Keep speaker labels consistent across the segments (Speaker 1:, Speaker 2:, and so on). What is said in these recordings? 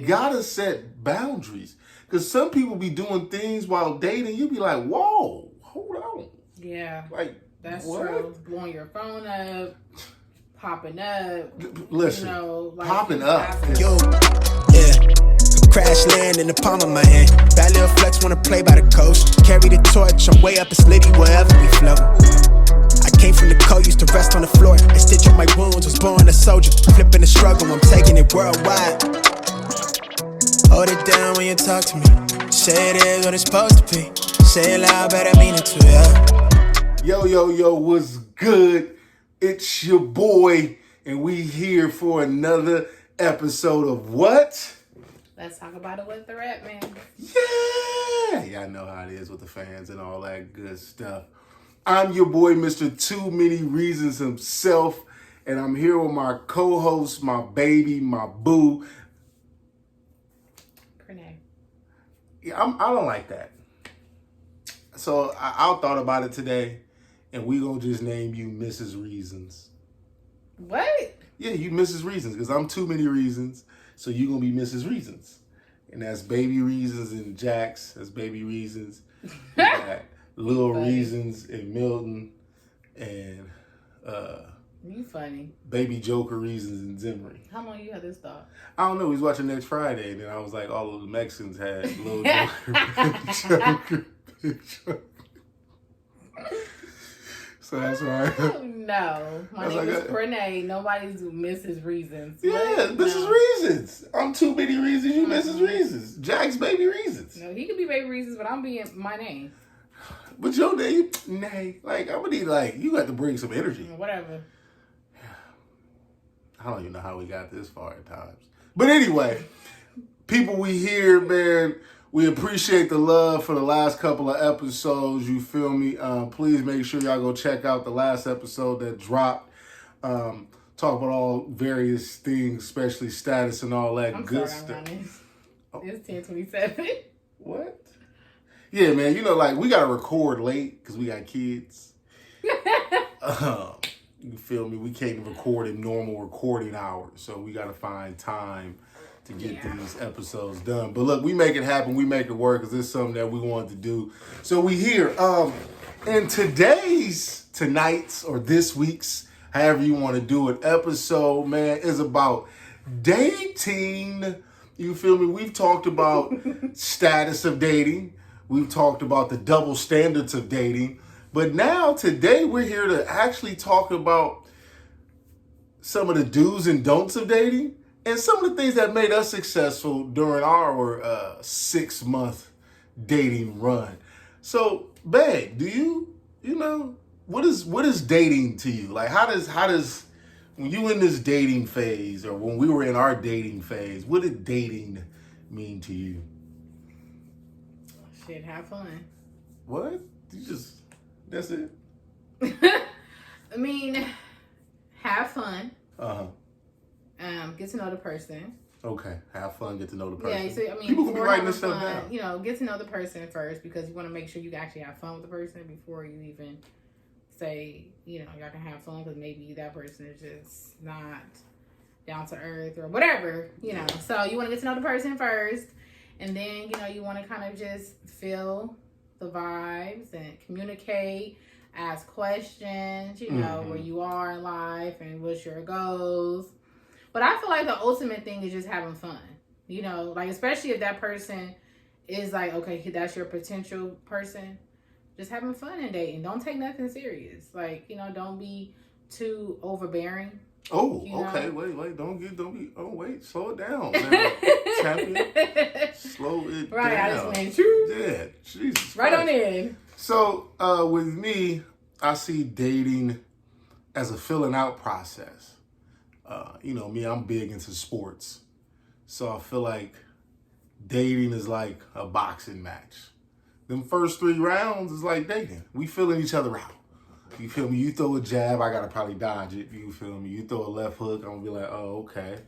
Speaker 1: gotta set boundaries. Because some people be doing things while dating, you be like, whoa, hold on.
Speaker 2: Yeah.
Speaker 1: Like,
Speaker 2: that's
Speaker 1: what?
Speaker 2: true. Blowing your phone up, popping up.
Speaker 1: Listen,
Speaker 2: You know, like
Speaker 1: popping up.
Speaker 3: Yo, yeah. Crash land in the palm of my hand. Bad little flex wanna play by the coast. Carry the torch, I'm way up, it's litty wherever we flow. I came from the cold, used to rest on the floor. I stitch up my wounds, was born a soldier. Flipping the struggle, I'm taking it worldwide. Hold it down when you talk to me. Say it is what it's supposed to be. Say it loud, better mean it too, yeah.
Speaker 1: Yo, what's good? It's your boy, and we here for another episode of what?
Speaker 2: Let's talk about it with the rap man.
Speaker 1: Yeah! Y'all know how it is with the fans and all that good stuff. I'm your boy, Mr. Too Many Reasons himself, and I'm here with my co-host, my baby, my boo.
Speaker 2: Pranay.
Speaker 1: Yeah, I don't like that. So I thought about it today, and we gonna just name you Mrs. Reasons.
Speaker 2: What?
Speaker 1: Yeah, you Mrs. Reasons, because I'm Too Many Reasons, so you gonna be Mrs. Reasons. And that's Baby Reasons and Jax, that's Baby Reasons. We got Little
Speaker 2: Funny.
Speaker 1: Reasons and Milton, and
Speaker 2: You funny.
Speaker 1: Baby Joker Reasons and Zimri.
Speaker 2: How long you had this thought?
Speaker 1: I don't know, we was watching Next Friday, and then I was like, all of the Mexicans had Little Joker, Big Joker. So that's why.
Speaker 2: Oh, no. My
Speaker 1: That's
Speaker 2: name
Speaker 1: like
Speaker 2: is
Speaker 1: a-
Speaker 2: Pranay. Nobody's Mrs. Reasons.
Speaker 1: Yeah,
Speaker 2: What?
Speaker 1: Mrs.
Speaker 2: No.
Speaker 1: Reasons. I'm Too Many Reasons, you Mrs. Reasons. Jack's Baby Reasons.
Speaker 2: No, he could be Baby Reasons, but I'm being my name.
Speaker 1: But your name, nay. Like, I'm gonna need, like, you got to bring some energy.
Speaker 2: Whatever.
Speaker 1: I don't even know how we got this far at times. But anyway, people we hear, man, we appreciate the love for the last couple of episodes. You feel me? Please make sure y'all go check out the last episode that dropped. Talk about all various things, especially status and all that
Speaker 2: I'm
Speaker 1: good
Speaker 2: sorry,
Speaker 1: stuff.
Speaker 2: I'm running. It's 10:27.
Speaker 1: What? Yeah, man, you know, like, we got to record late because we got kids. You feel me? We can't record in normal recording hours, so we got to find time to get these episodes done. But look, we make it happen. We make it work because it's something that we wanted to do. So we here. And tonight's or this week's, however you want to do it, episode, man, is about dating. You feel me? We've talked about status of dating. We've talked about the double standards of dating. But now, today, we're here to actually talk about some of the do's and don'ts of dating and some of the things that made us successful during our 6-month dating run. So, babe, do you know, what is dating to you? Like, how does when you in this dating phase, or when we were in our dating phase, what did dating mean to you?
Speaker 2: Shit, have fun.
Speaker 1: What? That's it?
Speaker 2: I mean, have fun.
Speaker 1: Uh-huh.
Speaker 2: Get to know the person.
Speaker 1: Okay. Have fun, get to know the person.
Speaker 2: Yeah, so I mean,
Speaker 1: people could be
Speaker 2: before
Speaker 1: writing
Speaker 2: having
Speaker 1: this stuff
Speaker 2: fun,
Speaker 1: down.
Speaker 2: you know, get to know the person first, because you want to make sure you actually have fun with the person before you even say, you know, y'all can have fun, because maybe that person is just not down to earth or whatever, you know. So you want to get to know the person first, and then, you know, you want to kind of just feel the vibes and communicate, ask questions, you know, where you are in life and what's your goals. But I feel like the ultimate thing is just having fun, you know, like, especially if that person is like, okay, that's your potential person, just having fun in dating. Don't take nothing serious. Like, you know, don't be too overbearing.
Speaker 1: Oh,
Speaker 2: You know?
Speaker 1: okay. Wait. Don't be. Oh, wait. Slow it down, man. Champion. Slow it
Speaker 2: Right,
Speaker 1: down.
Speaker 2: I just went true.
Speaker 1: Yeah, Jesus.
Speaker 2: Right
Speaker 1: Christ.
Speaker 2: on in.
Speaker 1: So, with me, I see dating as a filling out process. You know, me, I'm big into sports. So I feel like dating is like a boxing match. Them first 3 rounds is like dating. We filling each other out. You feel me? You throw a jab, I gotta probably dodge it. You feel me? You throw a left hook, I'm gonna be like, oh, okay.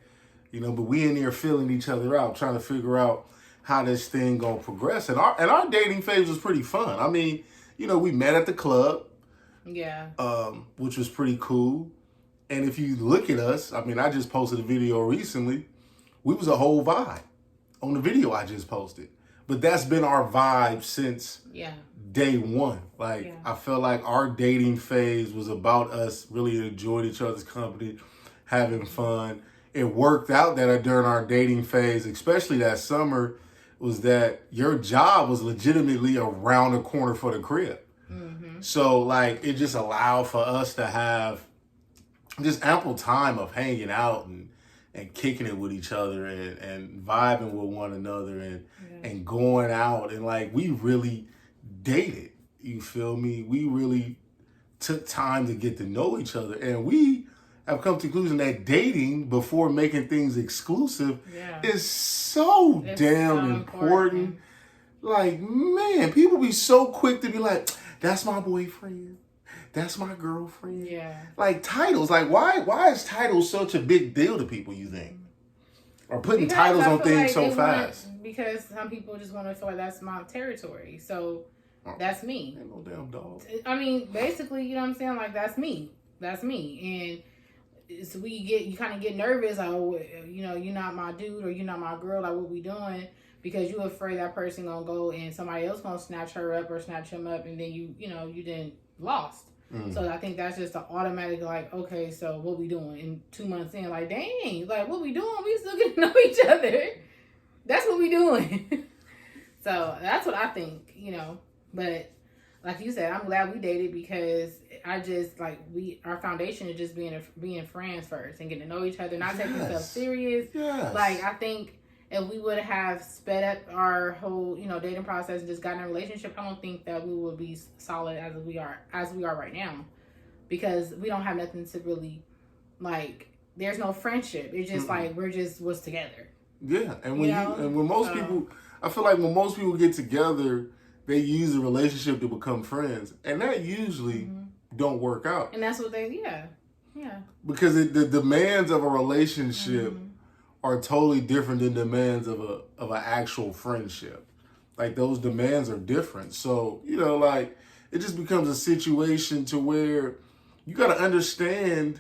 Speaker 1: You know, but we in there filling each other out, trying to figure out how this thing gonna progress. And our dating phase was pretty fun. I mean, you know, we met at the club.
Speaker 2: Yeah.
Speaker 1: Which was pretty cool. And if you look at us, I mean, I just posted a video recently. We was a whole vibe. on the video I just posted. But that's been our vibe since day one. Like, I felt like our dating phase was about us really enjoying each other's company, having fun. It worked out that during our dating phase, especially that summer, was that your job was legitimately around the corner for the crib. So, like, it just allowed for us to have just ample time of hanging out and kicking it with each other and vibing with one another and going out. And, like, we really dated. You feel me? We really took time to get to know each other. And we have come to the conclusion that dating before making things exclusive is so damn important. Like, man, people be so quick to be like, that's my boyfriend. That's my girlfriend. Like, titles. Like, why is titles such a big deal to people, you think? Or putting titles on things so fast?
Speaker 2: Because some people just want to feel like that's my territory. So, that's me.
Speaker 1: Ain't no damn dog.
Speaker 2: I mean, basically, you know what I'm saying? Like, that's me. That's me. And so you kind of get nervous. Like, oh, you know, you're not my dude or you're not my girl. Like, what we doing? Because you're afraid that person gonna go and somebody else gonna snatch her up or snatch him up, and then you didn't lost. So I think that's just an automatic, like, okay, so what we doing? And 2 months in, like, dang, like, what we doing? We still getting to know each other. That's what we doing. So that's what I think, But like you said, I'm glad we dated because I just, like, our foundation is just being friends first and getting to know each other, not taking stuff serious. Like, I think if we would have sped up our whole, dating process and just gotten in a relationship, I don't think that we would be solid as we are right now, because we don't have nothing to really, like, there's no friendship. It's just like we're just was together.
Speaker 1: Yeah, and when most people, I feel like when most people get together, they use a relationship to become friends, and that usually don't work out.
Speaker 2: And that's what
Speaker 1: because the demands of a relationship are totally different than demands of an actual friendship. Like, those demands are different. So, like, it just becomes a situation to where you got to understand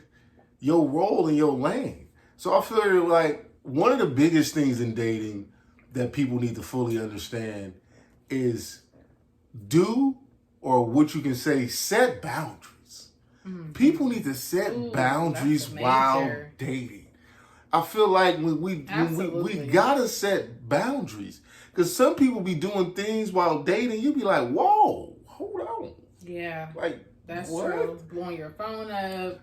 Speaker 1: your role in your lane. So I feel like one of the biggest things in dating that people need to fully understand is what you can say, set boundaries. People need to set boundaries while dating. I feel like we gotta set boundaries, because some people be doing things while dating. You be like, whoa, hold on.
Speaker 2: Yeah,
Speaker 1: like,
Speaker 2: that's
Speaker 1: what?
Speaker 2: true. Blowing your phone up,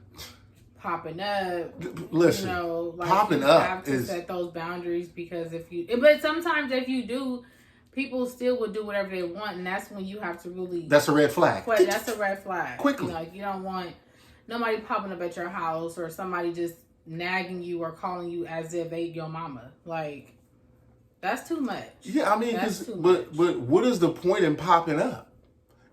Speaker 2: popping up.
Speaker 1: Listen,
Speaker 2: like,
Speaker 1: popping
Speaker 2: you
Speaker 1: up
Speaker 2: have to set those boundaries, because but sometimes if you do, people still will do whatever they want, and that's when you have to really.
Speaker 1: That's a red flag.
Speaker 2: That's a red flag.
Speaker 1: Quickly,
Speaker 2: you don't want nobody popping up at your house or somebody just nagging you or calling you as if they your mama. Like, that's too much.
Speaker 1: Yeah, I mean, but what is the point in popping up,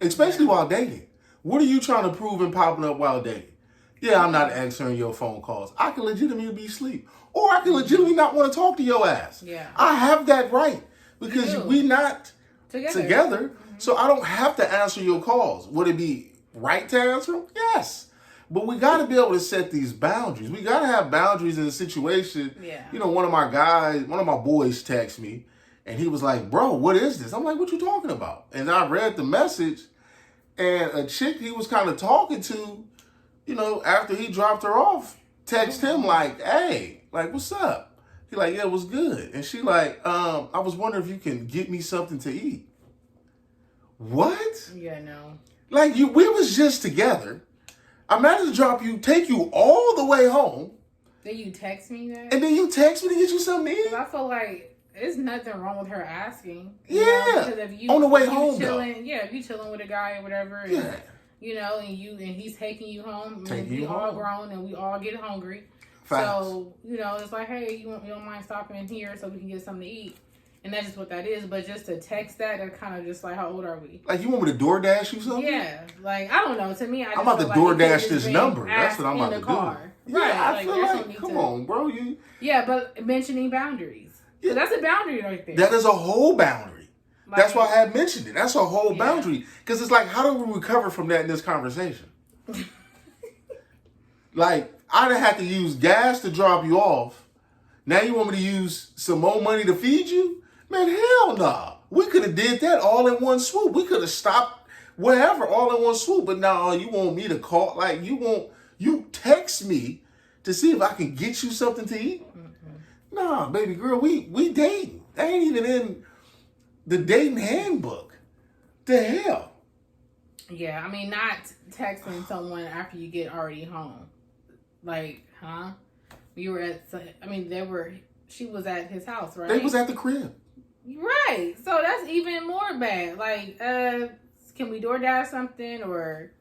Speaker 1: especially while dating? What are you trying to prove in popping up while dating? Yeah, I'm not answering your phone calls. I can legitimately be asleep, or I can legitimately not want to talk to your ass.
Speaker 2: Yeah,
Speaker 1: I have that right, because we not together, so I don't have to answer your calls. Would it be right to answer them? Yes. But we got to be able to set these boundaries. We got to have boundaries in a situation.
Speaker 2: Yeah.
Speaker 1: One of my boys texted me, and he was like, bro, what is this? I'm like, what you talking about? And I read the message, and a chick he was kind of talking to, after he dropped her off, text him like, hey, like, what's up? He like, yeah, what's good? And she like, I was wondering if you can get me something to eat. What?
Speaker 2: Yeah, no.
Speaker 1: Like, we was just together. I managed to take you all the way home.
Speaker 2: Then you text me that?
Speaker 1: And then you text me to get you something to eat?
Speaker 2: I feel like there's nothing wrong with her asking.
Speaker 1: Yeah.
Speaker 2: Because if
Speaker 1: on the way home,
Speaker 2: chilling, if you chilling with a guy or whatever, and, and he's taking you home, and we all grown and we all get hungry.
Speaker 1: Facts.
Speaker 2: So, it's like, hey, you don't mind stopping in here so we can get something to eat? And that's just what that is. But just to text that kind of just like, how old are we?
Speaker 1: Like, you want me to DoorDash you something?
Speaker 2: Yeah. Like, I don't know. To me,
Speaker 1: I'm about to DoorDash this number. That's what I'm about to do. Yeah,
Speaker 2: right.
Speaker 1: I feel like, come on, bro.
Speaker 2: Yeah, but mentioning boundaries. Yeah. So that's a boundary right there.
Speaker 1: That is a whole boundary. Like, that's why I had mentioned it. That's a whole boundary. Because it's like, how do we recover from that in this conversation? Like, I done had to use gas to drop you off. Now you want me to use some more money to feed you? Man, hell nah. We could have did that all in one swoop. We could have stopped wherever all in one swoop. But now you want me to call, like you text me to see if I can get you something to eat. Mm-hmm. Nah, baby girl, we dating. That ain't even in the dating handbook. The hell.
Speaker 2: Yeah, I mean, not texting someone after you get already home. Like, huh? You were at, I mean, she was at his house, right?
Speaker 1: They was at the crib.
Speaker 2: Right. So that's even more bad. Like, can we DoorDash something, or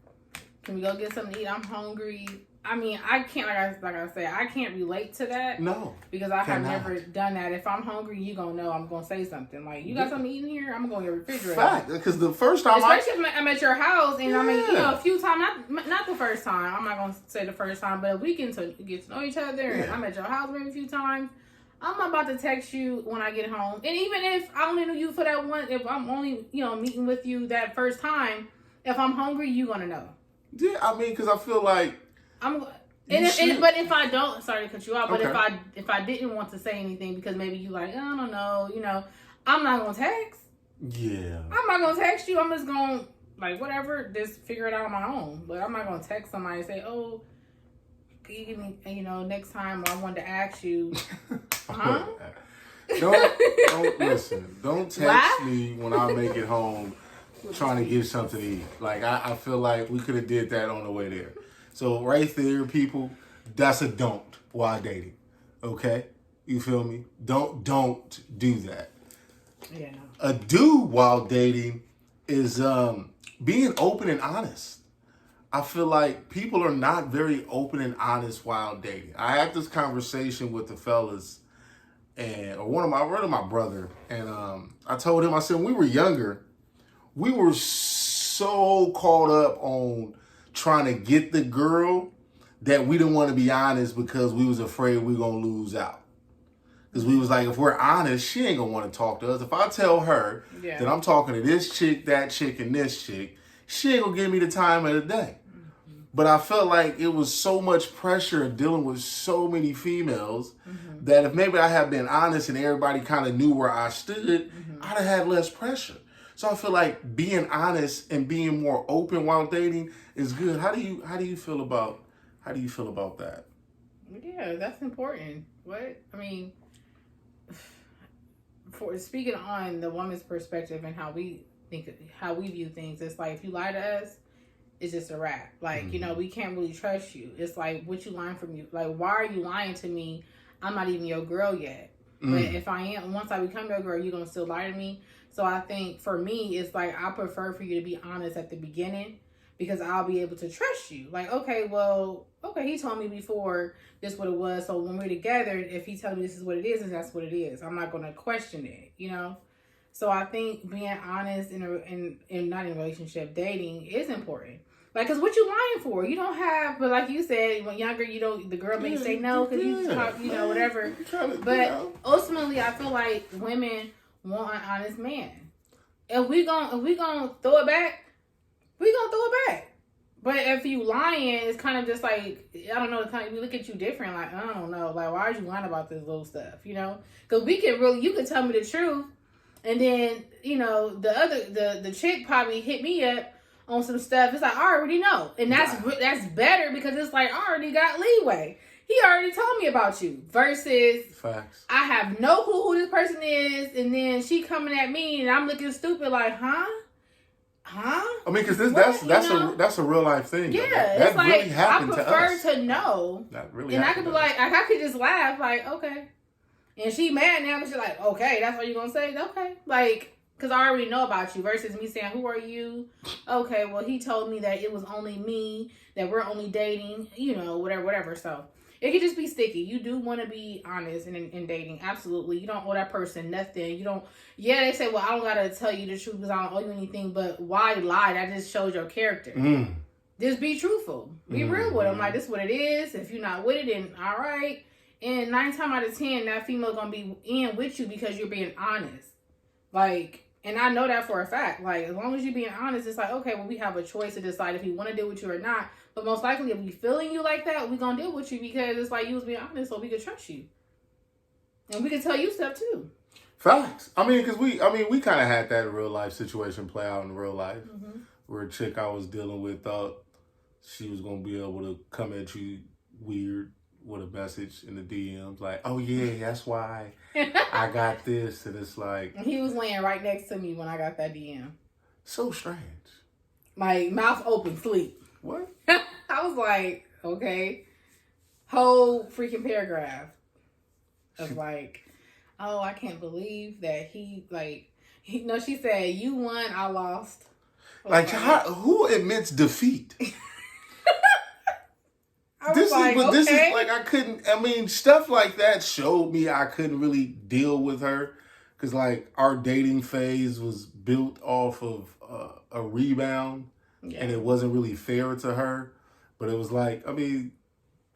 Speaker 2: can we go get something to eat? I'm hungry. I mean, I can't, like I said, I can't relate to that.
Speaker 1: No.
Speaker 2: Because I have never done that. If I'm hungry, you gonna know I'm gonna say something. Like, you got something to eat in here? I'm gonna go in your refrigerator.
Speaker 1: Fact. Because the first time
Speaker 2: especially if I'm at your house, and I mean, you know, a few times, not the first time. I'm not gonna say the first time, but if we get to know each other, and I'm at your house maybe a few times, I'm about to text you when I get home. And even if I only knew you for that one, if I'm only, you know, meeting with you that first time, if I'm hungry, you gonna know.
Speaker 1: Yeah, I mean, because I feel like
Speaker 2: but if I don't, sorry to cut you off, but if I didn't want to say anything because maybe you like, I don't know, you know, I'm not gonna text.
Speaker 1: Yeah.
Speaker 2: I'm not gonna text you. I'm just gonna, like, whatever, just figure it out on my own. But I'm not gonna text somebody and say, oh, can you give me, you know, next time I wanted to ask you, huh?
Speaker 1: Don't listen. Don't text me when I make it home trying to get something to eat. Like, I feel like we could have did that on the way there. So right there, people, that's a don't while dating. Okay? You feel me? Don't do that.
Speaker 2: Yeah. No.
Speaker 1: A do while dating is being open and honest. I feel like people are not very open and honest while dating. I had this conversation with the fellas, or one of my brother, and I told him, I said, when we were younger, we were so caught up on trying to get the girl that we didn't want to be honest because we was afraid we were going to lose out. Because we was like, if we're honest, she ain't going to want to talk to us. If I tell her that I'm talking to this chick, that chick, and this chick, she ain't going to give me the time of the day. Mm-hmm. But I felt like it was so much pressure dealing with so many females that if maybe I had been honest and everybody kind of knew where I stood, I'd have had less pressure. So I feel like being honest and being more open while dating is good. How do you feel about that?
Speaker 2: Yeah, that's important. What I mean, for speaking on the woman's perspective and how we view things, it's like if you lie to us, it's just a wrap. Like, you know, we can't really trust you. It's like, what you lying from you? Like, why are you lying to me? I'm not even your girl yet. But if I am, once I become your girl, you're gonna still lie to me. So I think for me, it's like I prefer for you to be honest at the beginning because I'll be able to trust you. Like, okay, he told me before this what it was. So when we're together, if he tells me this is what it is, and that's what it is, I'm not going to question it, you know? So I think being honest in not in a relationship, dating is important. Like, cause what you lying for? You don't have, but like you said, when younger, the girl may say no because you talk, you know, whatever. But ultimately, I feel like women want an honest man. If we gonna throw it back, we gonna throw it back. But if you lying, it's kind of just like, I don't know, we look at you different. Like, I don't know, like, why are you lying about this little stuff? You know, because you could tell me the truth, and then, you know, the chick probably hit me up on some stuff. It's like, I already know, and that's better because it's like I already got leeway. He already told me about you. Versus, facts. I have no clue who this person is, and then she coming at me, and I'm looking stupid, like, huh? I mean, because
Speaker 1: that's a real life thing.
Speaker 2: Yeah,
Speaker 1: that like, really happened to us.
Speaker 2: I prefer to know.
Speaker 1: That really.
Speaker 2: And I could be like, I could just laugh, like, okay. And she mad now, but she's like, okay, that's what you're gonna say, okay, like. Because I already know about you versus me saying, who are you? Okay, well, he told me that it was only me, that we're only dating, you know, whatever. So it could just be sticky. You do want to be honest in dating. Absolutely. You don't owe that person nothing. You don't, they say, well, I don't got to tell you the truth because I don't owe you anything. But why lie? That just shows your character. Just be truthful. Be real with them. Like, this is what it is. If you're not with it, then all right. And 9 times out of 10, that female going to be in with you because you're being honest. Like, and I know that for a fact. Like, as long as you're being honest, it's like, okay, well, we have a choice to decide if we want to deal with you or not. But most likely, if we feeling you like that, we going to deal with you because it's like you was being honest so we could trust you. And we can tell you stuff, too.
Speaker 1: Facts. I mean, because we kind of had that real life situation play out in real life, where a chick I was dealing with thought she was gonna be able to come at you weird with a message in the DMs, like, "Oh yeah, that's why I got this," and it's like
Speaker 2: He was laying right next to me when I got that DM.
Speaker 1: so strange.
Speaker 2: My mouth open, sleep.
Speaker 1: What?
Speaker 2: I was like, okay. Whole freaking paragraph of like, oh, I can't believe that he she said, you won, I lost.
Speaker 1: Like, who admits defeat? This is like I couldn't. I mean, stuff like that showed me I couldn't really deal with her because like our dating phase was built off of a rebound, and it wasn't really fair to her. But it was like, I mean,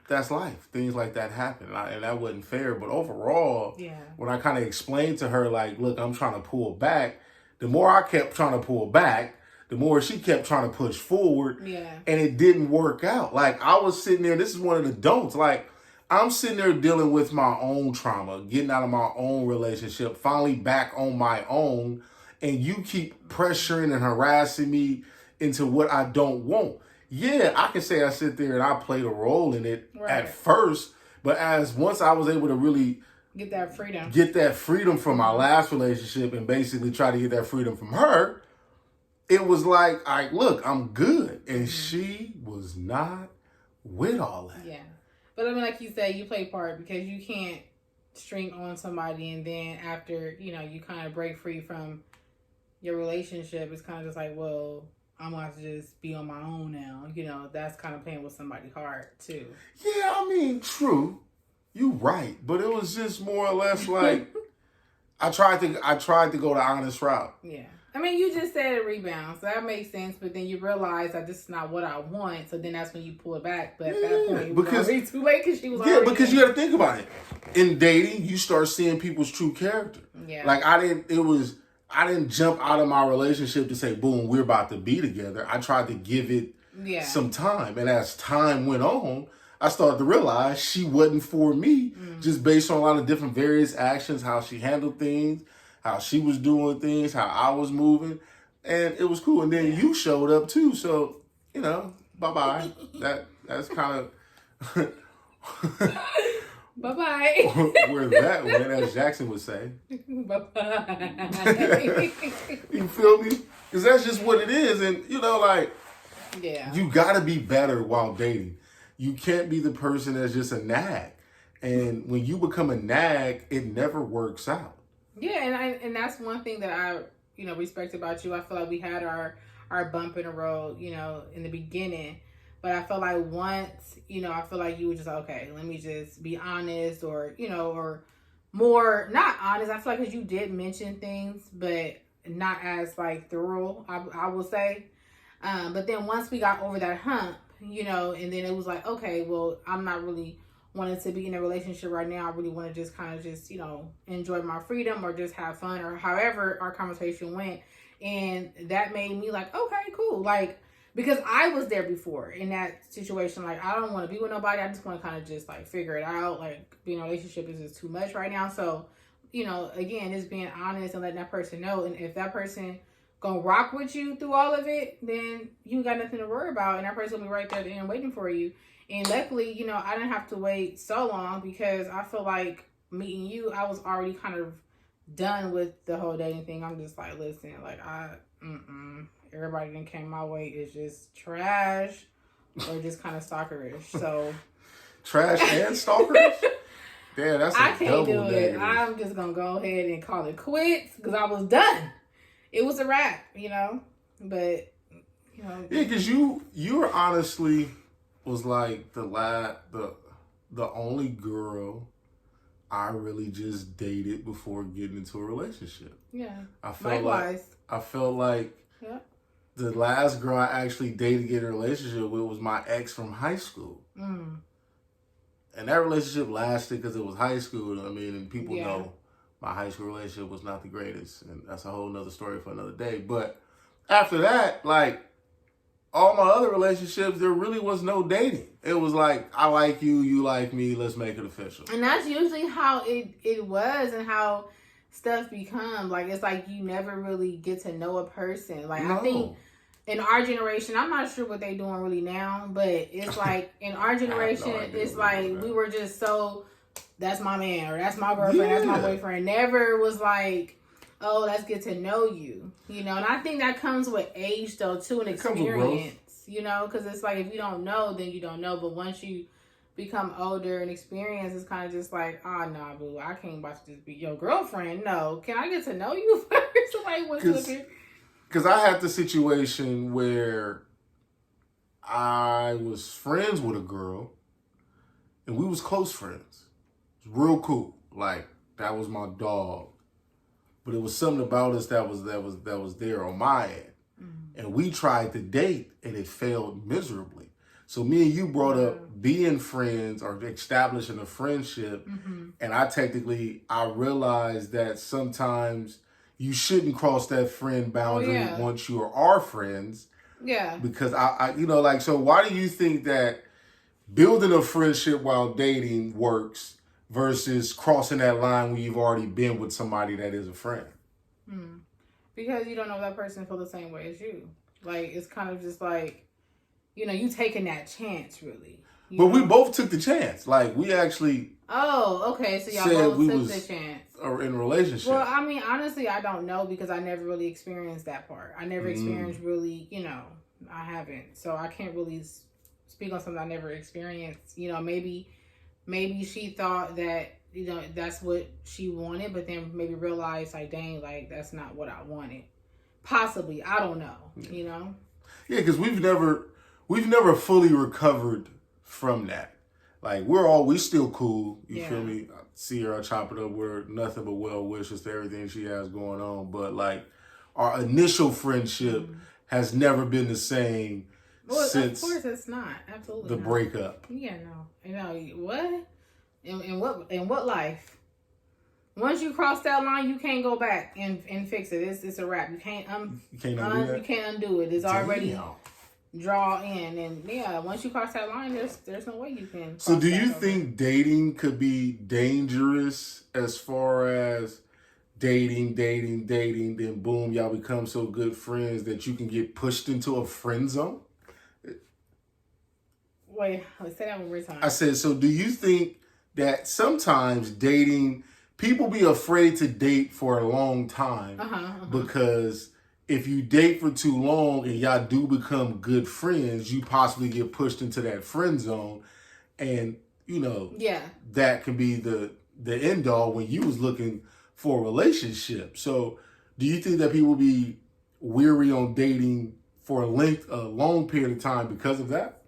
Speaker 1: that's life. Things like that happen, and that wasn't fair. But overall, when I kind of explained to her, like, look, I'm trying to pull back. The more I kept trying to pull back, the more she kept trying to push forward. And it didn't work out. Like, I was sitting there, this is one of the don'ts. Like, I'm sitting there dealing with my own trauma, getting out of my own relationship, finally back on my own, and you keep pressuring and harassing me into what I don't want. Yeah, I can say I sit there and I played a role in it at first, but once I was able to really
Speaker 2: get that freedom
Speaker 1: from my last relationship and basically try to get that freedom from her, it was like, look, I'm good. And she was not with all that.
Speaker 2: Yeah. But I mean, like you said, you play part because you can't string on somebody and then after, you kind of break free from your relationship, it's kind of just like, well, I'm going to have to just be on my own now. That's kind of playing with somebody's heart too.
Speaker 1: Yeah, I mean, true. You right. But it was just more or less like, I tried to go the honest route.
Speaker 2: Yeah. I mean, you just said a rebound, so that makes sense. But then you realize that this is not what I want. So then that's when you pull it back. But at that point, it was already too late because she was already.
Speaker 1: Yeah, because you got to think about it. In dating, you start seeing people's true character.
Speaker 2: Yeah.
Speaker 1: Like I didn't jump out of my relationship to say, boom, we're about to be together. I tried to give it some time, and as time went on, I started to realize she wasn't for me, just based on a lot of different various actions, how she handled things, how she was doing things, how I was moving, and it was cool. And then you showed up too, so bye-bye. That's kind of
Speaker 2: bye-bye.
Speaker 1: Where that went, as Jackson would say.
Speaker 2: Bye-bye.
Speaker 1: You feel me? Because that's just what it is, and you gotta be better while dating. You can't be the person that's just a nag, and when you become a nag, it never works out.
Speaker 2: Yeah, and that's one thing that I respect about you. I feel like we had our bump in the road, in the beginning, but I felt like once, I feel like you were just okay. Let me just be honest, or or more not honest. I feel like because you did mention things, but not as like thorough. I will say, but then once we got over that hump, and then it was like, okay, well, I'm not really wanted to be in a relationship right now. I really want to just kind of just, enjoy my freedom or just have fun or however our conversation went. And that made me like, okay, cool. Like, because I was there before in that situation. Like, I don't want to be with nobody. I just want to kind of just like figure it out. Like, being in a relationship is just too much right now. So, again, just being honest and letting that person know. And if that person gonna rock with you through all of it, then you got nothing to worry about. And that person will be right there and waiting for you. And luckily, I didn't have to wait so long because I feel like meeting you, I was already kind of done with the whole dating thing. I'm just like, listen, like everybody that came my way is just trash or just kind of stalkerish. So
Speaker 1: trash and stalkerish? Damn, that's I can't do it. Negative.
Speaker 2: I'm just gonna go ahead and call it quits because I was done. It was a wrap, But
Speaker 1: yeah, because you were honestly was like the only girl I really just dated before getting into a relationship.
Speaker 2: Yeah.
Speaker 1: I felt like the last girl I actually dated to get in a relationship with was my ex from high school. And that relationship lasted because it was high school. I mean, and people know my high school relationship was not the greatest. And that's a whole nother story for another day. But after that, like, all my other relationships, there really was no dating. It was like, I like you, you like me, let's make it official.
Speaker 2: And that's usually how it was and how stuff become like, it's like you never really get to know a person. Like,
Speaker 1: No.
Speaker 2: I think in our generation, I'm not sure what they doing really now, but it's like in our generation,
Speaker 1: idea
Speaker 2: it's
Speaker 1: what
Speaker 2: like
Speaker 1: they're
Speaker 2: we were just so, that's my man, or that's my girlfriend, that's my
Speaker 1: Yeah.
Speaker 2: boyfriend. Never was like, oh, let's get to know you, you know. And I think that comes with age though too, and
Speaker 1: It comes with growth.
Speaker 2: experience, you know, because it's like if you don't know, then you don't know. But once you become older and experience, it's kind of just like, oh, nah, boo, I can't about to just be your girlfriend. No, can I get to know you first? Like, what's looking?
Speaker 1: Because I had the situation where I was friends with a girl, and we was close friends. It was real cool. Like, that was my dog. But it was something about us that was there on my end.
Speaker 2: Mm-hmm.
Speaker 1: And we tried to date, and it failed miserably. So me and you brought up being friends or establishing a friendship,
Speaker 2: Mm-hmm.
Speaker 1: and I realized that sometimes you shouldn't cross that friend boundary once you are friends.
Speaker 2: Yeah.
Speaker 1: Because I like, so why do you think that building a friendship while dating works versus crossing that line when you've already been with somebody that is a friend?
Speaker 2: Because you don't know if that person feel the same way as you. Like, it's kind of just like, you know, you taking that chance, really.
Speaker 1: But we both took the chance. Like, we actually
Speaker 2: Oh, okay. So y'all
Speaker 1: said
Speaker 2: both
Speaker 1: we
Speaker 2: took
Speaker 1: was
Speaker 2: the chance.
Speaker 1: are in a relationship.
Speaker 2: Well, I mean, honestly, I don't know because I never really experienced that part. I never experienced really, you know, I haven't. So I can't really speak on something I never experienced. You know, maybe she thought that, you know, that's what she wanted, but then maybe realized, like, dang, like, that's not what I wanted. Possibly. I don't know, you know?
Speaker 1: Yeah, because we've never fully recovered from that. Like, we still cool. You feel me? I see her, I chop it up. We're nothing but well wishes to everything she has going on. But like, our initial friendship has never been the same since
Speaker 2: of course it's not. Absolutely
Speaker 1: the
Speaker 2: not.
Speaker 1: breakup.
Speaker 2: Yeah, no. You know, what? In what life? Once you cross that line, you can't go back and fix it. It's a wrap. You can't
Speaker 1: You can't undo that?
Speaker 2: You can't undo it. It's already
Speaker 1: Damn.
Speaker 2: draw in, and once you cross that line, there's no way you can.
Speaker 1: So do
Speaker 2: cross
Speaker 1: you
Speaker 2: that over.
Speaker 1: think dating could be dangerous as far as dating, then boom, y'all become so good friends that you can get pushed into a friend zone?
Speaker 2: Wait, let's say that one more time.
Speaker 1: I said, so do you think that sometimes dating, people be afraid to date for a long time because if you date for too long and y'all do become good friends, you possibly get pushed into that friend zone, and you know, that can be the end all when you was looking for a relationship. So do you think that people be weary on dating for a long period of time because of that?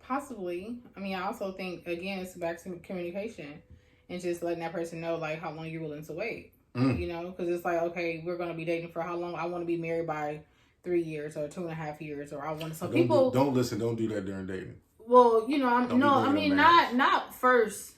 Speaker 2: Possibly. I mean, I also think, again, it's back to communication and just letting that person know, like, how long you're willing to wait. You know, because it's like, okay, we're going to be dating for how long? I want to be married by 3 years or 2.5 years, or I want to. So people
Speaker 1: don't do that during dating.
Speaker 2: Well, you know,
Speaker 1: marriage.
Speaker 2: not first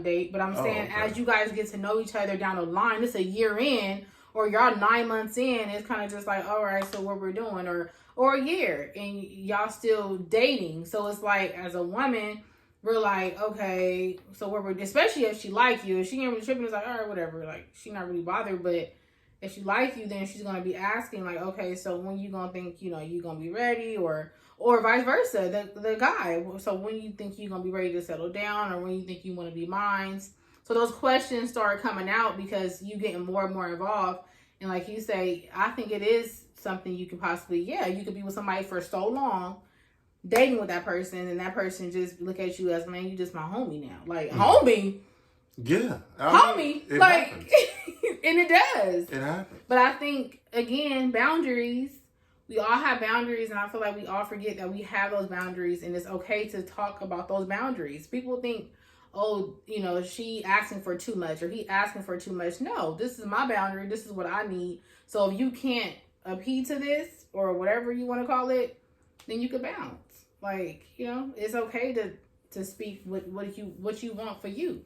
Speaker 2: date, but I'm saying as you guys get to know each other down the line, it's a year in, or y'all 9 months in, it's kind of just like, all right, so what we're doing, or a year, and y'all still dating. So it's like, as a woman, we're like, okay, so we're, especially if she like you, if she ain't really tripping, it's like, all right, whatever, like, she not really bothered. But if she like you, then she's gonna be asking, like, okay, so when you gonna think, you know, you gonna be ready, or vice versa, the guy. So when you think you gonna be ready to settle down, or when you think you want to be mine. So those questions start coming out because you getting more and more involved. And like you say, I think it is something you could possibly, you could be with somebody for so long, dating with that person, and that person just look at you as, man, you just my homie now. Like, homie?
Speaker 1: Yeah.
Speaker 2: Homie? Like,
Speaker 1: happens.
Speaker 2: And it does.
Speaker 1: It happens.
Speaker 2: But I think, again, boundaries. We all have boundaries, and I feel like we all forget that we have those boundaries, and it's okay to talk about those boundaries. People think, oh, you know, she asking for too much, or he asking for too much. No, this is my boundary. This is what I need. So if you can't appeal to this, or whatever you want to call it, then you could bounce. Like, you know, it's okay to speak what you want for you.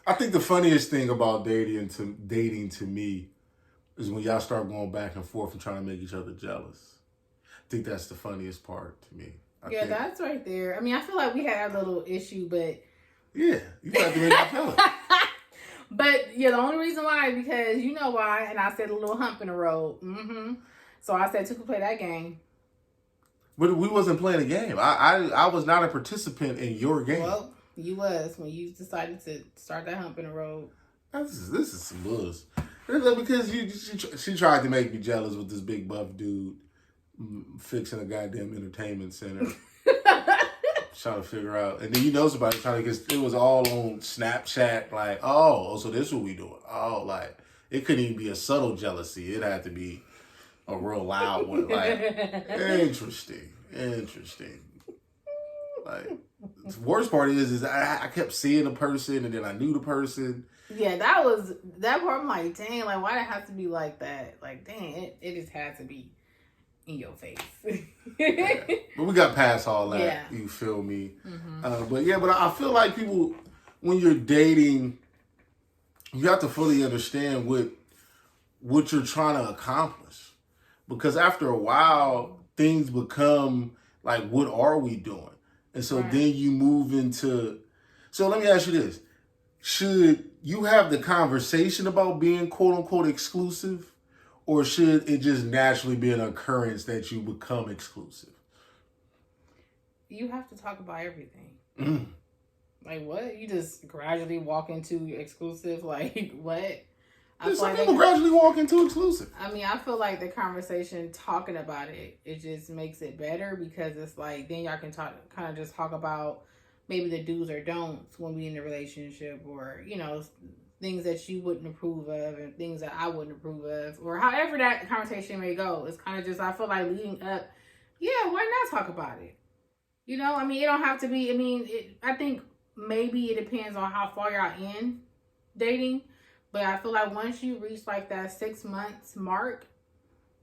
Speaker 1: I think the funniest thing about dating to me is when y'all start going back and forth and trying to make each other jealous. I think that's the funniest part to me.
Speaker 2: That's right there. I mean, I feel like we had a little issue, but
Speaker 1: yeah, you got to make me jealous.
Speaker 2: But yeah, the only reason why is because you know why, and I said a little hump in the road. So I said, "You could play that game."
Speaker 1: But we wasn't playing a game. I was not a participant in your game.
Speaker 2: Well, you was when you decided to start that hump in the road.
Speaker 1: This is some buzz. Because she tried to make me jealous with this big buff dude fixing a goddamn entertainment center. Trying to figure out, and then somebody trying to get. It was all on Snapchat. Like, so this is what we doing. Oh, like it couldn't even be a subtle jealousy. It had to be a real loud one. Like, interesting. Like, the worst part is I kept seeing the person, and then I knew the person.
Speaker 2: Yeah, that part. I'm like, dang, like why did it have to be like that? Like, dang, it just had to be in your face.
Speaker 1: But we got past all that.
Speaker 2: Yeah.
Speaker 1: You feel me? But I feel like people, when you're dating, you have to fully understand what you're trying to accomplish. Because after a while, things become like, what are we doing? And so then you move into. So let me ask you this: should you have the conversation about being quote unquote exclusive? Or should it just naturally be an occurrence that you become exclusive?
Speaker 2: You have to talk about everything. Like what? You just gradually walk into exclusive? Like what?
Speaker 1: Some people gradually walk into exclusive.
Speaker 2: I mean, I feel like the conversation, talking about it just makes it better because it's like then y'all can kind of just talk about maybe the do's or don'ts when we in a relationship, or things that you wouldn't approve of and things that I wouldn't approve of, or however that conversation may go. It's kind of just, I feel like leading up, why not talk about it? I mean, it don't have to be, I think maybe it depends on how far y'all in dating, but I feel like once you reach like that 6 months mark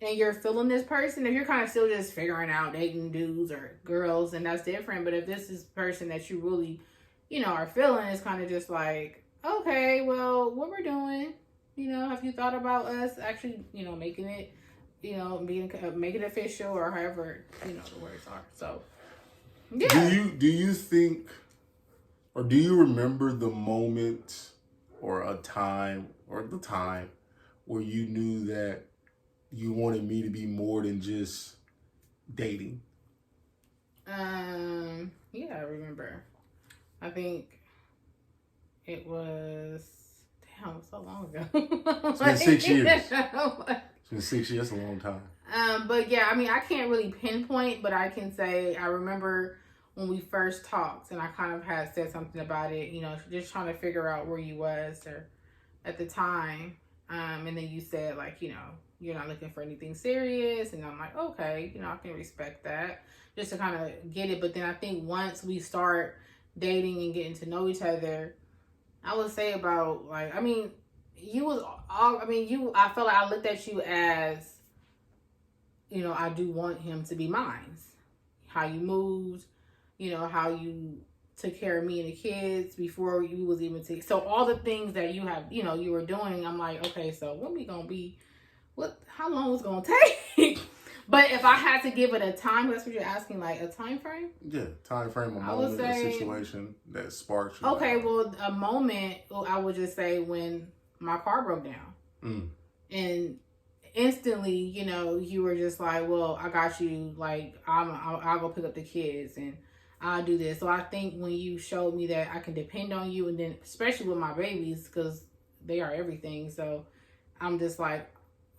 Speaker 2: and you're feeling this person, if you're kind of still just figuring out dating dudes or girls, then that's different. But if this is a person that you really, are feeling, it's kind of just like, okay, well, what we're doing, have you thought about us actually, making it, make it official, or however, the words are. So, yeah.
Speaker 1: Do you think, or do you remember the moment or the time where you knew that you wanted me to be more than just dating?
Speaker 2: Yeah, I remember. I think it was so long ago.
Speaker 1: It's been 6 years. It's been 6 years. That's a long time.
Speaker 2: But yeah, I mean, I can't really pinpoint, but I can say I remember when we first talked, and I kind of had said something about it. Just trying to figure out where you was or at the time. And then you said like, you're not looking for anything serious, and I'm like, okay, I can respect that, just to kind of get it. But then I think once we start dating and getting to know each other, I would say about like, I mean, I felt like I looked at you as, I do want him to be mine. How you moved, how you took care of me and the kids before you was even so all the things that you have, you were doing, I'm like, okay, so when we gonna be, how long was it gonna take? But if I had to give it a time, that's what you're asking, like a time frame?
Speaker 1: Yeah, time frame, a moment, a situation that sparks you.
Speaker 2: Okay, well, a moment, I would just say when my car broke down. And instantly, you were just like, well, I got you, like, I'll go pick up the kids and I'll do this. So I think when you showed me that I can depend on you, and then especially with my babies, because they are everything, so I'm just like,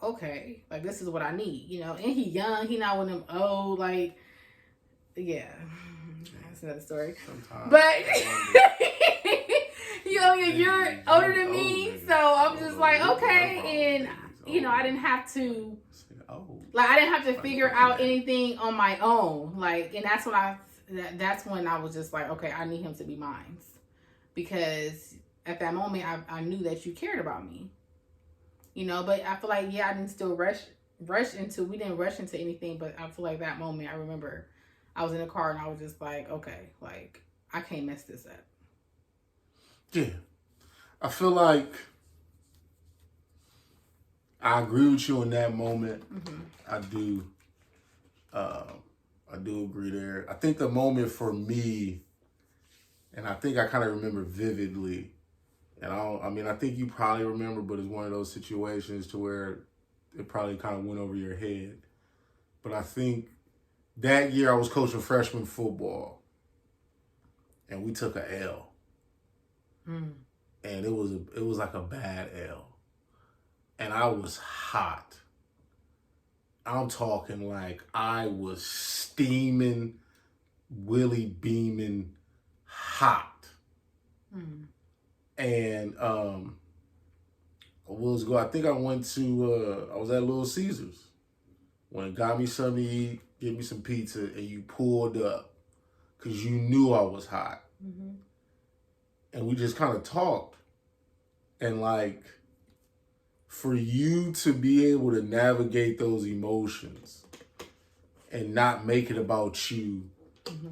Speaker 2: okay, like this is what I need, and he young, he not one of them old, like, yeah, that's another story. Sometimes. But you're older than me, so I'm just like, okay, and I didn't have to, like, I didn't have to figure out anything on my own, like, and that's when I was just like, okay, I need him to be mine, because at that moment I knew that you cared about me. But I feel like, I didn't still we didn't rush into anything, but I feel like that moment, I remember I was in the car and I was just like, okay, like, I can't mess this up.
Speaker 1: Yeah. I feel like I agree with you in that moment. I do agree there. I think the moment for me, and I think I kind of remember vividly, And I think you probably remember, but it's one of those situations to where it probably kind of went over your head. But I think that year I was coaching freshman football, and we took a L. And it was like a bad L. And I was hot. I'm talking like I was steaming, Willie beaming hot. And I think I went to I was at Little Caesars when it got me something to eat, give me some pizza, and you pulled up because you knew I was hot. And we just kind of talked. And like, for you to be able to navigate those emotions and not make it about you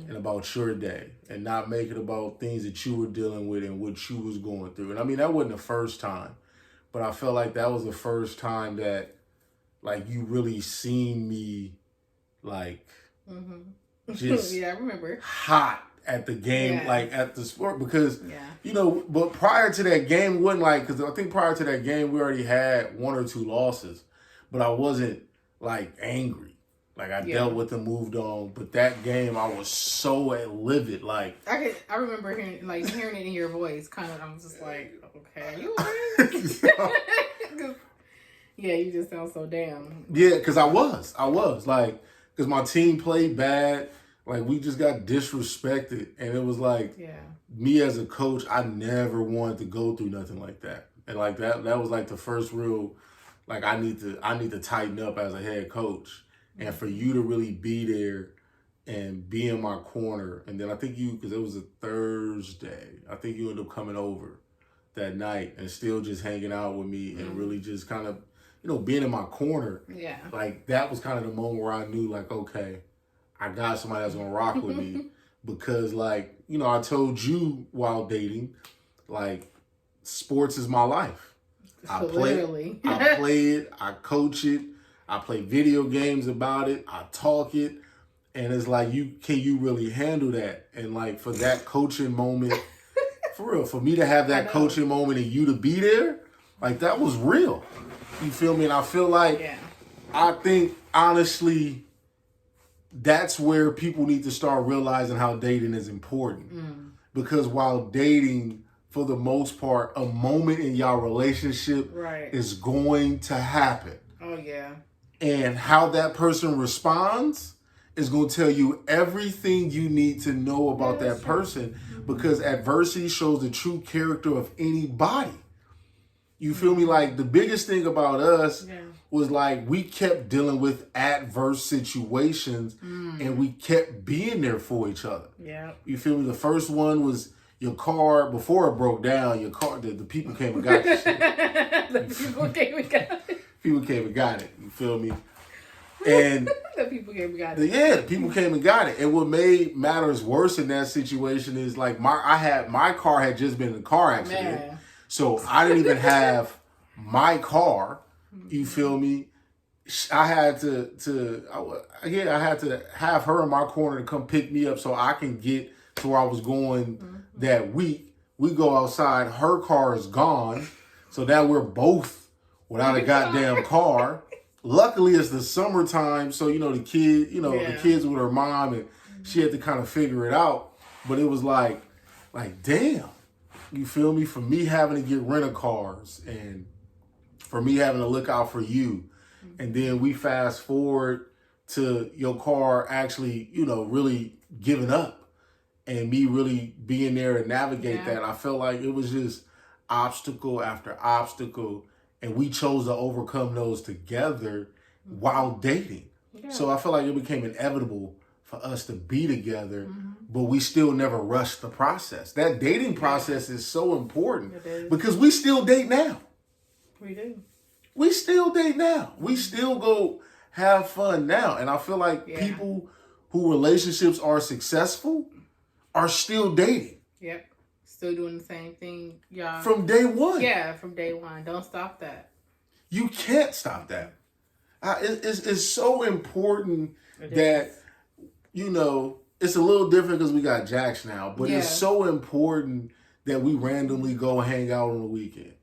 Speaker 1: and about your day and not make it about things that you were dealing with and what you was going through. And I mean, that wasn't the first time, but I felt like that was the first time that like you really seen me like just
Speaker 2: yeah, I remember.
Speaker 1: hot at the game, like at the sport, because you know, but prior to that game, it wasn't like, because I think prior to that game we already had 1 or 2 losses, but I wasn't like angry. Like I dealt with and moved on. But that game I was so livid. Like
Speaker 2: I remember hearing it in your voice. Kind of, I was just like, okay, you alright? Yeah, you just sound so damn.
Speaker 1: Yeah, because I was like, because my team played bad. Like we just got disrespected, and it was like, me as a coach, I never wanted to go through nothing like that. And like that was like the first real, like I need to tighten up as a head coach. And for you to really be there and be in my corner. And then I think because it was a Thursday, I think you ended up coming over that night and still just hanging out with me and really just kind of, you know, being in my corner.
Speaker 2: Yeah.
Speaker 1: Like that was kind of the moment where I knew like, okay, I got somebody that's going to rock with me. Because like, you know, I told you while dating, like sports is my life. I play it, I coach it. I play video games about it. I talk it. And it's like, can you really handle that? And like for that coaching moment, for real, for me to have that coaching moment and you to be there, like that was real. You feel me? And I feel like, I think honestly, that's where people need to start realizing how dating is important. Because while dating, for the most part, a moment in y'all relationship is going to happen.
Speaker 2: Oh, yeah.
Speaker 1: And how that person responds is going to tell you everything you need to know about that person, because adversity shows the true character of anybody. You feel me? Like the biggest thing about us was like we kept dealing with adverse situations and we kept being there for each other. Yeah. You feel me? The first one was your car, before it broke down, your car, the people came and got it. People came and got it. You feel me? And
Speaker 2: the people came and got it.
Speaker 1: Yeah, the people came and got it. And what made matters worse in that situation is like my car had just been in a car accident. So I didn't even have my car. You feel me? I had to have her in my corner to come pick me up so I can get to where I was going that week. We go outside, her car is gone. So now we're both without a goddamn car. Luckily, it's the summertime, so you know the kids with her mom, and she had to kind of figure it out. But it was like, damn, you feel me? For me having to get rental cars, and for me having to look out for you, and then we fast forward to your car actually, you know, really giving up, and me really being there to navigate that. I felt like it was just obstacle after obstacle. And we chose to overcome those together while dating. Yeah. So I feel like it became inevitable for us to be together, but we still never rushed the process. That dating process is so important because we still date now.
Speaker 2: We do.
Speaker 1: We still date now. We still go have fun now. And I feel like people who relationships are successful are still dating.
Speaker 2: Yep. Still doing the same thing, y'all.
Speaker 1: From day one.
Speaker 2: Yeah, from day one. Don't stop that.
Speaker 1: You can't stop that. It's so important that, you know, it's a little different because we got Jax now, but it's so important that we randomly go hang out on the weekend.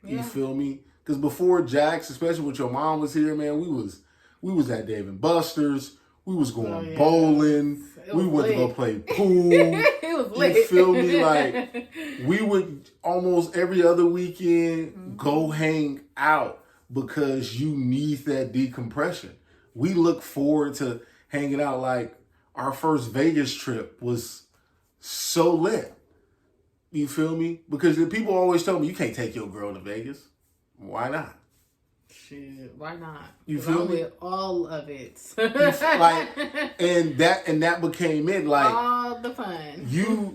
Speaker 1: You
Speaker 2: Yeah.
Speaker 1: feel me? Because before Jax, especially when your mom was here, man, we was at Dave and Buster's. We was going bowling. We went to go play pool.
Speaker 2: It was lit.
Speaker 1: You feel me? Like, we would almost every other weekend go hang out because you need that decompression. We look forward to hanging out. Like, our first Vegas trip was so lit. You feel me? Because the people always tell me, you can't take your girl to Vegas. Why not?
Speaker 2: Shit, why not?
Speaker 1: You feel me?
Speaker 2: With all of it.
Speaker 1: Like, and that became it. Like,
Speaker 2: all the fun.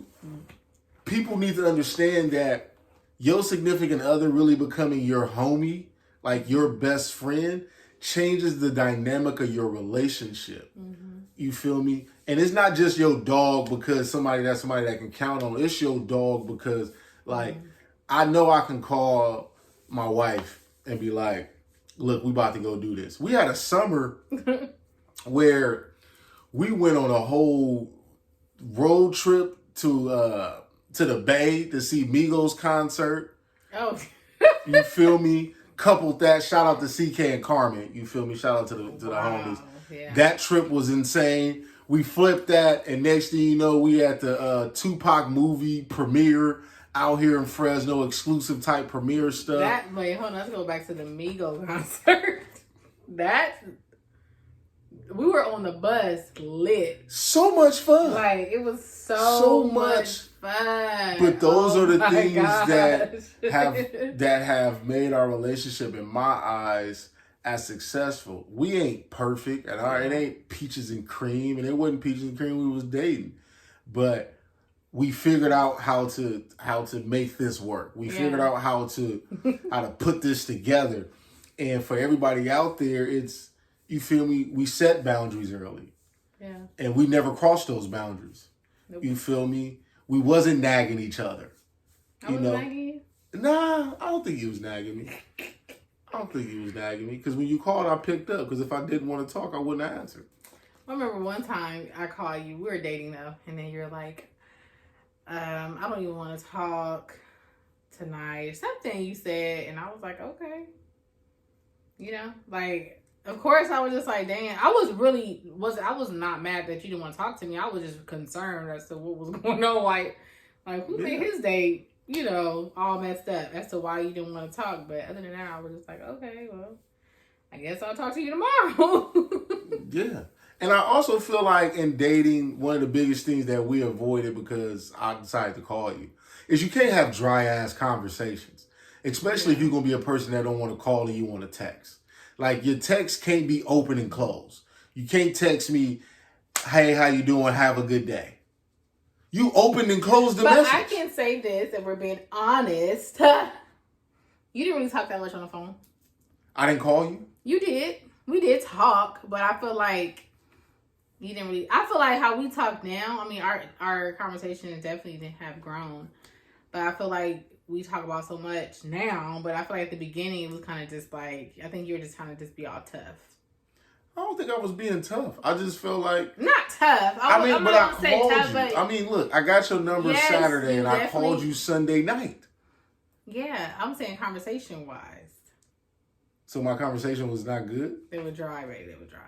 Speaker 1: People need to understand that your significant other really becoming your homie, like your best friend, changes the dynamic of your relationship. Mm-hmm. You feel me? And it's not just your dog because somebody that can count on. It's your dog because, like, I know I can call my wife and be like, look, we about to go do this. We had a summer where we went on a whole road trip to the Bay to see Migos concert.
Speaker 2: Oh.
Speaker 1: You feel me? Coupled that, shout out to CK and Carmen. You feel me? Shout out to the homies.
Speaker 2: Yeah.
Speaker 1: That trip was insane. We flipped that, and next thing you know, we at the Tupac movie premiere out here in Fresno, exclusive type premiere stuff.
Speaker 2: Wait, hold on. Let's go back to the Migos concert. We were on the bus lit.
Speaker 1: So much fun.
Speaker 2: Like, it was so much fun.
Speaker 1: But those are the
Speaker 2: my
Speaker 1: things
Speaker 2: gosh.
Speaker 1: that have made our relationship, in my eyes, as successful. We ain't perfect, and it ain't peaches and cream, and it wasn't peaches and cream we was dating. But we figured out how to make this work. We figured out how to put this together. And for everybody out there, it's, you feel me, we set boundaries early.
Speaker 2: Yeah.
Speaker 1: And we never crossed those boundaries.
Speaker 2: Nope.
Speaker 1: You feel me? We wasn't nagging each other.
Speaker 2: Nagging you?
Speaker 1: Nah, I don't think he was nagging me. Because when you called, I picked up. Because if I didn't want to talk, I wouldn't have answered.
Speaker 2: I remember one time I called you. We were dating though, and then you're like, I don't even want to talk tonight. Something you said, and I was like, okay. You know, like, of course I was just like, dang. I was not mad that you didn't want to talk to me. I was just concerned as to what was going on. Like who made his date, you know, all messed up as to why you didn't want to talk. But other than that, I was just like, okay, well, I guess I'll talk to you tomorrow.
Speaker 1: Yeah. And I also feel like in dating, one of the biggest things that we avoided because I decided to call you is you can't have dry ass conversations, especially if you're going to be a person that don't want to call and you want to text. Like, your text can't be open and closed. You can't text me, hey, how you doing? Have a good day. You opened and closed the message.
Speaker 2: But I can say this, and we're being honest. You didn't really talk that much on the phone.
Speaker 1: I didn't call you?
Speaker 2: You did. We did talk, but I feel like you didn't really. I feel like how we talk now. I mean, our conversation definitely have grown, but I feel like we talk about so much now. But I feel like at the beginning it was kind of just like, I think you were just kind of just be all tough.
Speaker 1: I don't think I was being tough. I just felt like,
Speaker 2: not tough.
Speaker 1: I mean, but I called
Speaker 2: tough,
Speaker 1: you.
Speaker 2: but
Speaker 1: I mean, look, I got your number Saturday, and I called you Sunday night.
Speaker 2: Yeah, I'm saying conversation wise.
Speaker 1: So my conversation was not good?
Speaker 2: They were dry, right? They were dry.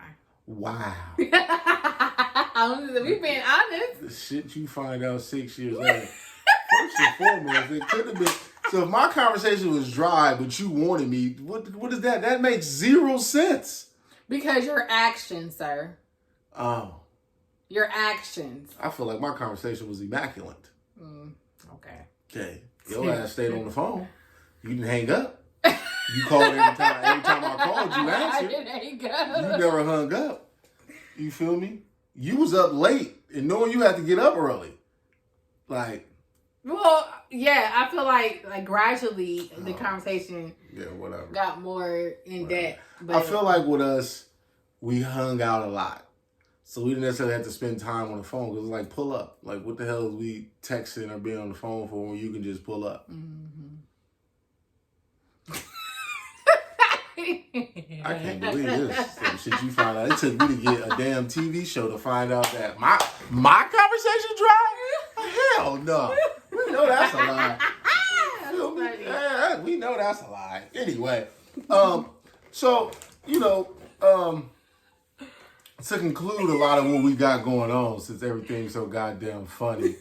Speaker 1: Wow.
Speaker 2: We being honest.
Speaker 1: The shit you find out 6 years later. First and foremost, it could have been. So if my conversation was dry, but you wanted me, what is that? That makes zero sense.
Speaker 2: Because your actions, sir.
Speaker 1: Oh.
Speaker 2: Your actions.
Speaker 1: I feel like my conversation was immaculate.
Speaker 2: Okay.
Speaker 1: Okay. Your ass stayed on the phone. You didn't hang up. You called every time. Every time I called, you answered.
Speaker 2: I didn't hang up.
Speaker 1: You never hung up. You feel me? You was up late and knowing you had to get up early. Like.
Speaker 2: Well, yeah, I feel like gradually the conversation got more in depth. But
Speaker 1: I feel like with us, we hung out a lot. So we didn't necessarily have to spend time on the phone because it's like, pull up. Like, what the hell is we texting or being on the phone for when you can just pull up?
Speaker 2: Mm-hmm.
Speaker 1: I can't believe this. Some shit you found out. It took me to get a damn TV show to find out that my conversation dry? Hell no. know that's a lie. Feel me?
Speaker 2: funny.
Speaker 1: Yeah, we know that's a lie. Anyway, so to conclude a lot of what we got going on, since everything's so goddamn funny,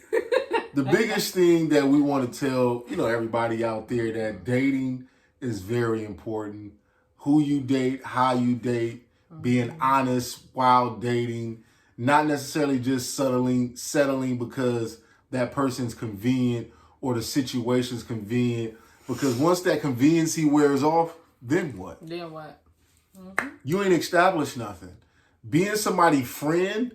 Speaker 1: the biggest thing that we want to tell, everybody out there, that dating is very important. Who you date, how you date, being honest while dating, not necessarily just settling because that person's convenient or the situation's convenient. Because once that conveniency wears off, then what?
Speaker 2: Then what?
Speaker 1: You ain't established nothing. Being somebody's friend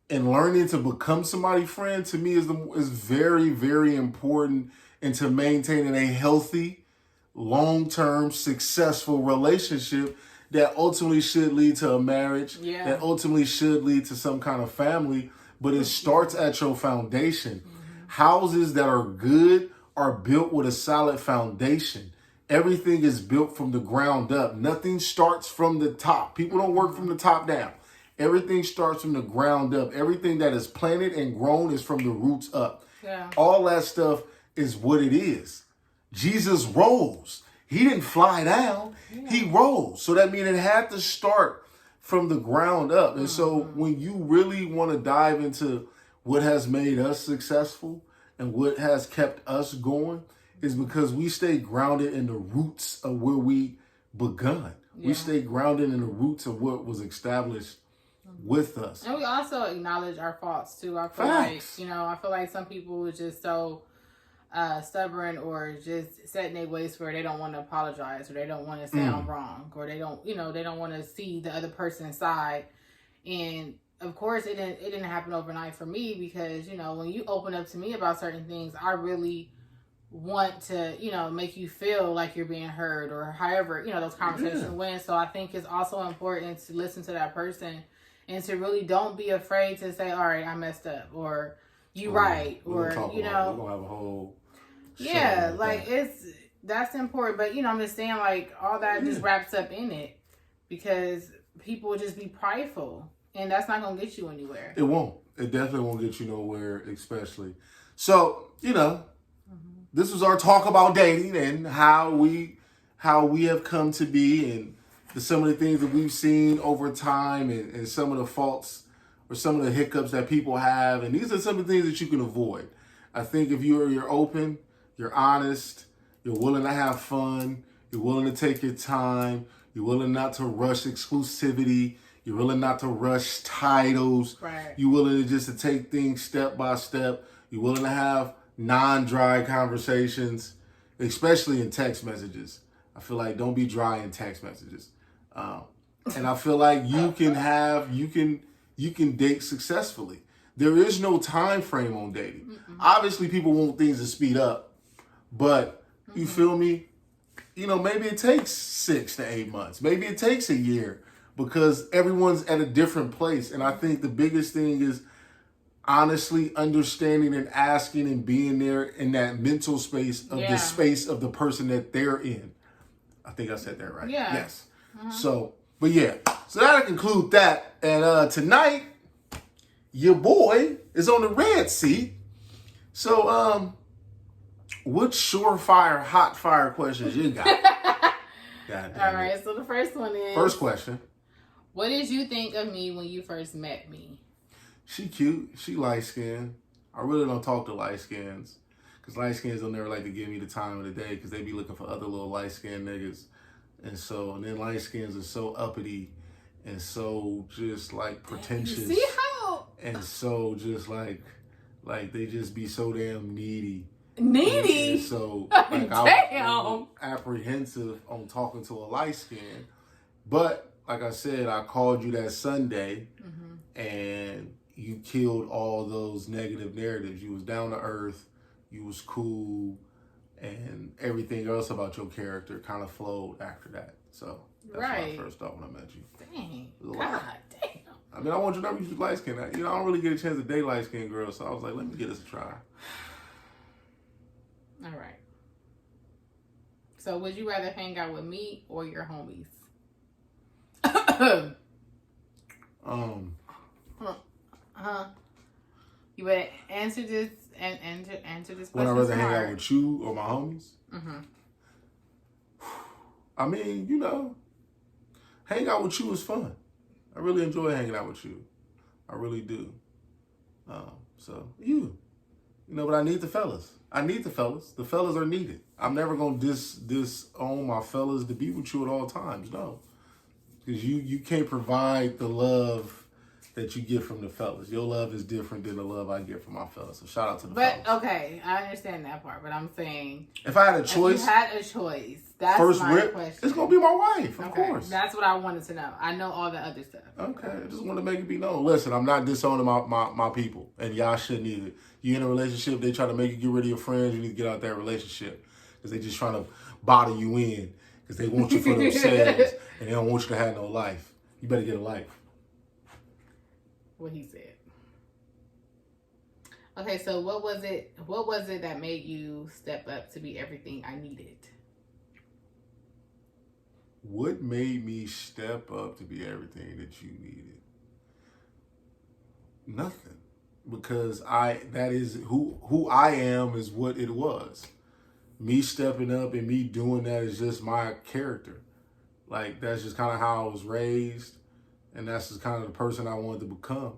Speaker 1: and learning to become somebody's friend, to me, is very, very important into maintaining a healthy, long-term, successful relationship that ultimately should lead to a marriage, that ultimately should lead to some kind of family. But it starts at your foundation. Houses that are good are built with a solid foundation. Everything is built from the ground up. Nothing starts from the top. People don't work from the top down. Everything starts from the ground up. Everything that is planted and grown is from the roots up.
Speaker 2: Yeah.
Speaker 1: All that stuff is what it is. Jesus rose. He didn't fly down. He rose. So that means it had to start from the ground up. And so when you really want to dive into what has made us successful and what has kept us going, is because we stay grounded in the roots of where we begun. Yeah. We stay grounded in the roots of what was established with us.
Speaker 2: And we also acknowledge our faults too. I feel I feel like some people are just so stubborn or just set in their ways where they don't want to apologize or they don't want to sound wrong or they don't want to see the other person's side. And of course it didn't happen overnight for me because, when you open up to me about certain things, I really want to, make you feel like you're being heard or however, those conversations went. So I think it's also important to listen to that person and to really don't be afraid to say, all right, I messed up or you right. Or,
Speaker 1: we're gonna have a whole
Speaker 2: that's important. But, I'm just saying like all that just wraps up in it because people just be prideful and that's not going to get you anywhere.
Speaker 1: It won't. It definitely won't get you nowhere, especially. So, this was our talk about dating and how we have come to be and some of the things that we've seen over time and some of the faults or some of the hiccups that people have. And these are some of the things that you can avoid. I think if you're open, you're honest, you're willing to have fun, you're willing to take your time, you're willing not to rush exclusivity, you're willing not to rush titles,
Speaker 2: right.
Speaker 1: You're willing to take things step by step, you're willing to have non-dry conversations, especially in text messages. I feel like don't be dry in text messages. And I feel like you can date successfully. There is no time frame on dating. Mm-mm. Obviously, people want things to speed up, but you feel me? Maybe it takes 6 to 8 months. Maybe it takes a year because everyone's at a different place. And I think the biggest thing is honestly understanding and asking and being there in that mental space of the space of the person that they're in. I think I said that right.
Speaker 2: Yeah.
Speaker 1: Yes. So that'll conclude that. And tonight, your boy is on the red seat. So, what surefire, hot fire questions you got?
Speaker 2: All right. So the first one is.
Speaker 1: First question.
Speaker 2: What did you think of me when you first met me?
Speaker 1: She cute. She light skinned. I really don't talk to light skins because light skins don't never like to give me the time of the day because they be looking for other little light skinned niggas. And then light skins are so uppity and so just like pretentious.
Speaker 2: You see how?
Speaker 1: And so just like they just be so damn needy.
Speaker 2: Needy?
Speaker 1: And so like
Speaker 2: damn.
Speaker 1: I'm apprehensive on talking to a light skin. But like I said, I called you that Sunday and you killed all those negative narratives. You was down to earth. You was cool. And everything else about your character kind of flowed after that. So that's what I first thought when I met you.
Speaker 2: Dang. God damn.
Speaker 1: I mean, I want you to know you light skinned. I don't really get a chance to date light skinned girls. So I was like, let me give this a try.
Speaker 2: All right. So would you rather hang out with me or your homies? You better answer this answer this
Speaker 1: Would
Speaker 2: question.
Speaker 1: I rather hang out
Speaker 2: smart.
Speaker 1: with you or my homies?
Speaker 2: Mm-hmm.
Speaker 1: I mean, you know, hang out with you is fun. I really enjoy hanging out with you. I really do. So you know, but I need the fellas. I need the fellas. The fellas are needed. I'm never gonna disown my fellas to be with you at all times. No, because you can't provide the love that you get from the fellas. Your love is different than the love I get from my fellas. So shout out to the fellas.
Speaker 2: But okay, I understand that part. But I'm saying,
Speaker 1: if I had a choice,
Speaker 2: if you had a choice, that's
Speaker 1: first
Speaker 2: my
Speaker 1: rip,
Speaker 2: question.
Speaker 1: it's gonna be my wife, of
Speaker 2: Okay,
Speaker 1: course.
Speaker 2: that's what I wanted to know. I know all the other stuff.
Speaker 1: Okay, I just want to make it be known. Listen, I'm not disowning my people, and y'all shouldn't either. You in a relationship, they try to make you get rid of your friends, you need to get out that relationship. Because they just trying to bother you in. Because they want you for themselves, and they don't want you to have no life. You better get a life.
Speaker 2: What he said. Okay, so what was it that made you step up to be everything I needed?
Speaker 1: What made me step up to be everything that you needed? Nothing. Because that is who I am is what it was. Me stepping up and me doing that is just my character. Like, that's just kind of how I was raised. And that's just kind of the person I wanted to become.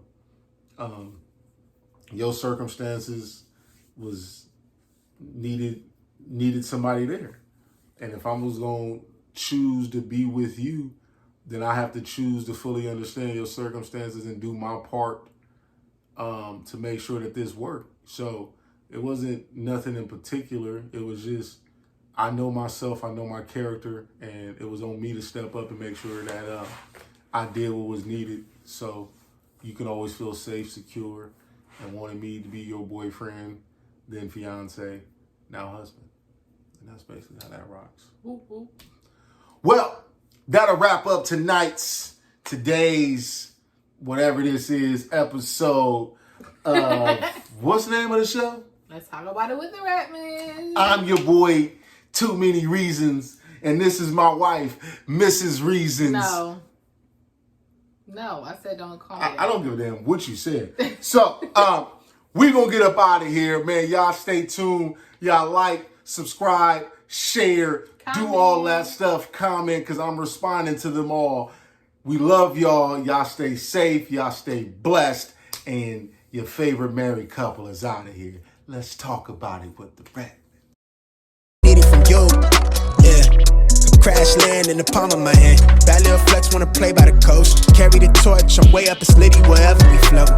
Speaker 1: Your circumstances was needed somebody there. And if I was going to choose to be with you, then I have to choose to fully understand your circumstances and do my part to make sure that this worked. So it wasn't nothing in particular. It was just, I know myself, I know my character, and it was on me to step up and make sure that I did what was needed. So you can always feel safe, secure, and wanted me to be your boyfriend, then fiance, now husband. And that's basically how that rocks.
Speaker 2: Ooh.
Speaker 1: Well, that'll wrap up today's, whatever this is, episode of, what's the name of the show?
Speaker 2: Let's talk about it with the Rap Man.
Speaker 1: I'm your boy, Too Many Reasons, and this is my wife, Mrs. Reasons.
Speaker 2: No, I said don't call me that.
Speaker 1: I don't give a damn what you said. So, we gonna get up out of here, man. Y'all stay tuned. Y'all like, subscribe, share, do all that stuff, comment, because I'm responding to them all. We love y'all. Y'all stay safe. Y'all stay blessed. And your favorite married couple is out of here. Let's talk about it with the Rap.
Speaker 3: Need it from you, yeah. Crash land in the palm of my hand. Bad little flex wanna play by the coast. Carry the torch, I'm way up, it's litty wherever we float.